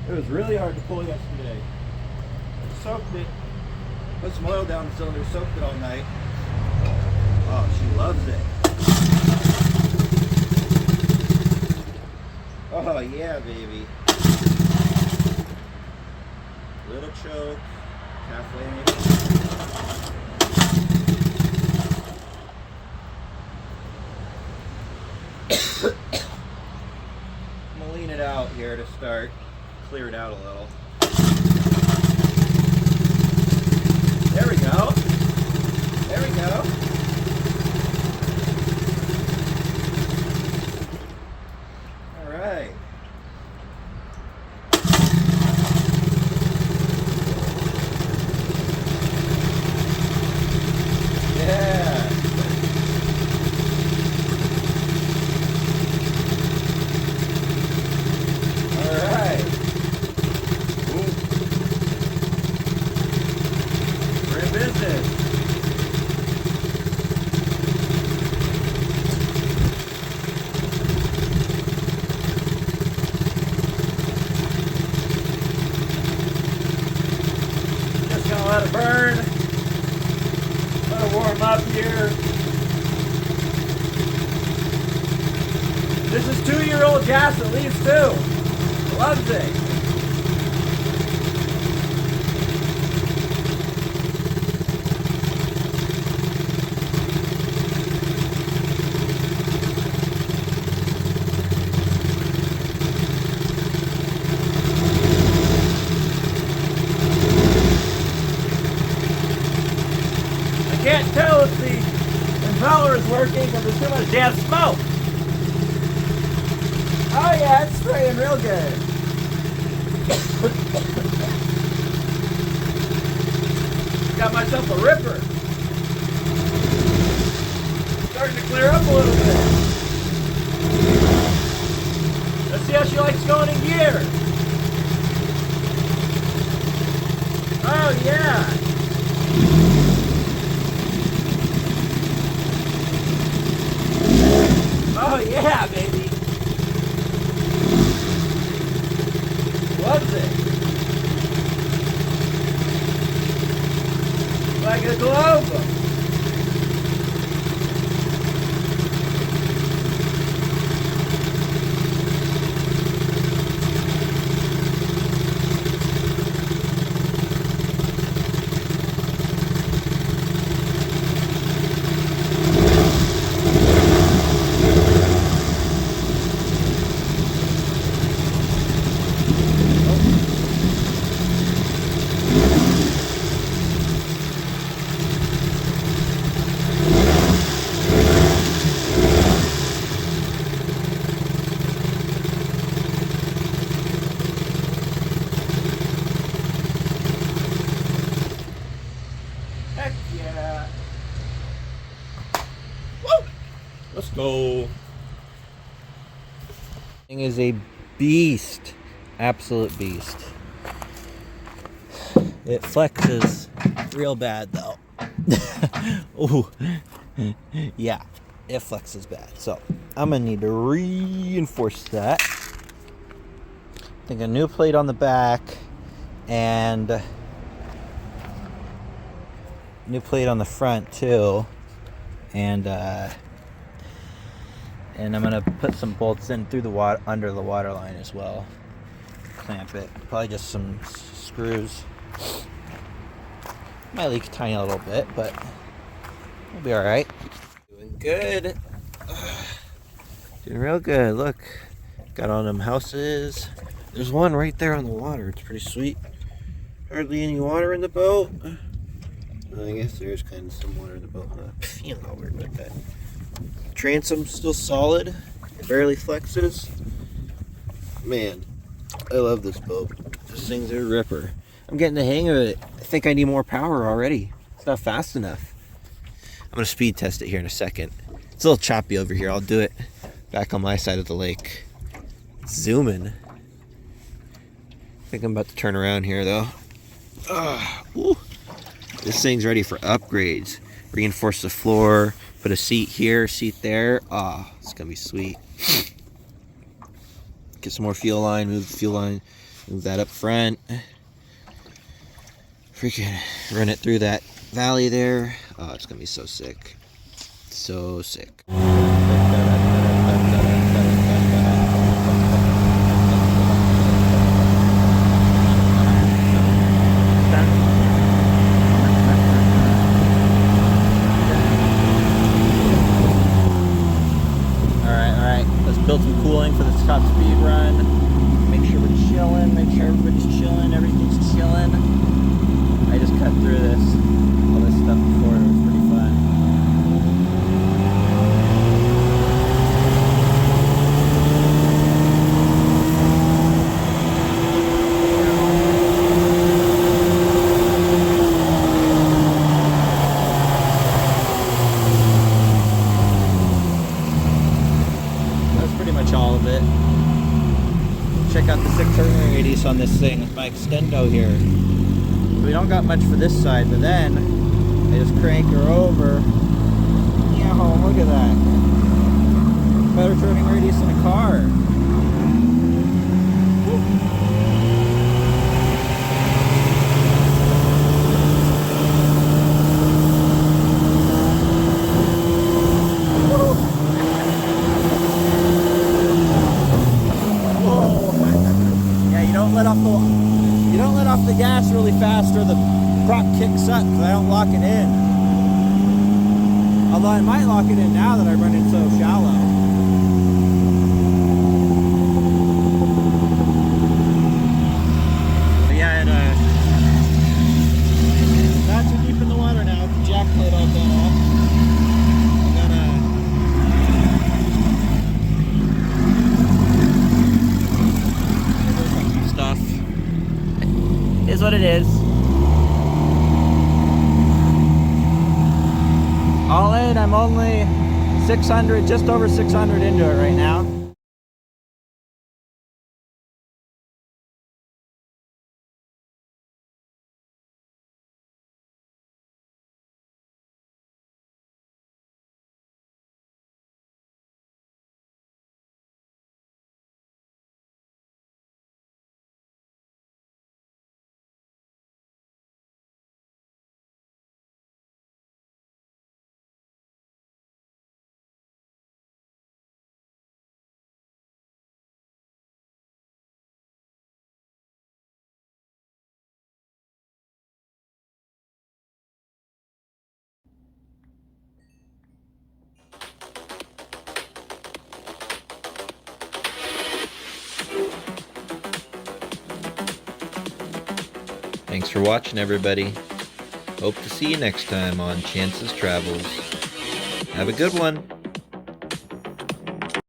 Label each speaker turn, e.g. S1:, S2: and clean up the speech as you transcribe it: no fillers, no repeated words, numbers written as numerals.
S1: It was really hard to pull yesterday. I soaked it, put some oil down the cylinder, soaked it all night. Oh, she loves it. Oh yeah, baby. Little choke, halfway maybe. I'm gonna lean it out here to start, clear it out a little. There we go. There we go. All right. Yeah. All right. Ooh. We're in business. Just gonna let it burn. Let it warm up here. This is 2-year-old gas at least too. Loves it. I can't tell if the impeller is working because there's too much damn smoke. Oh yeah, it's spraying real good. Got myself a ripper. Starting to clear up a little bit. Let's see how she likes going in gear. Oh yeah. Oh yeah, baby. Loves it. Like a glove. Heck yeah. Woo! Let's go. Thing is a beast. Absolute beast. It flexes real bad though. Ooh. Yeah, it flexes bad. So I'm gonna need to reinforce that. I think a new plate on the back and new plate on the front too, and I'm gonna put some bolts in through the water, under the water line as well. Clamp it. Probably just some screws. Might leak a tiny little bit, but we'll be all right. Doing good. Doing real good. Look, got on them houses. There's one right there on the water. It's pretty sweet. Hardly any water in the boat. I guess there's kind of some water in the boat. You know, weird like that. Transom still solid. It barely flexes. Man, I love this boat. This thing's a ripper. I'm getting the hang of it. I think I need more power already. It's not fast enough. I'm gonna speed test it here in a second. It's a little choppy over here. I'll do it back on my side of the lake. Zooming. I think I'm about to turn around here though. Ooh. This thing's ready for upgrades. Reinforce the floor, put a seat here, seat there. It's gonna be sweet. Get some more fuel line, move the fuel line. Move that up front. Freaking run it through that valley there. Oh, it's gonna be so sick. So sick. Alright, let's build some cooling for this top speed run. Make sure we're chilling, make sure everybody's chilling, everything's chilling. I just cut through all this stuff before, it was pretty fun. That's pretty much all of it. Check out the 6 turn radius on this thing with my extendo here. We don't got much for this side, but then I just crank her over. Yeah, look at that. Better turning radius in a car. You don't let off the gas really fast or the prop kicks up because I don't lock it in. Although I might lock it in now that I'm running so shallow. But yeah, not too deep in the water now with the jack plate all done off. Is what it is. All in, I'm only 600, just over 600 into it right now. Thanks for watching, everybody. Hope to see you next time on Chance's Travels. Have a good one.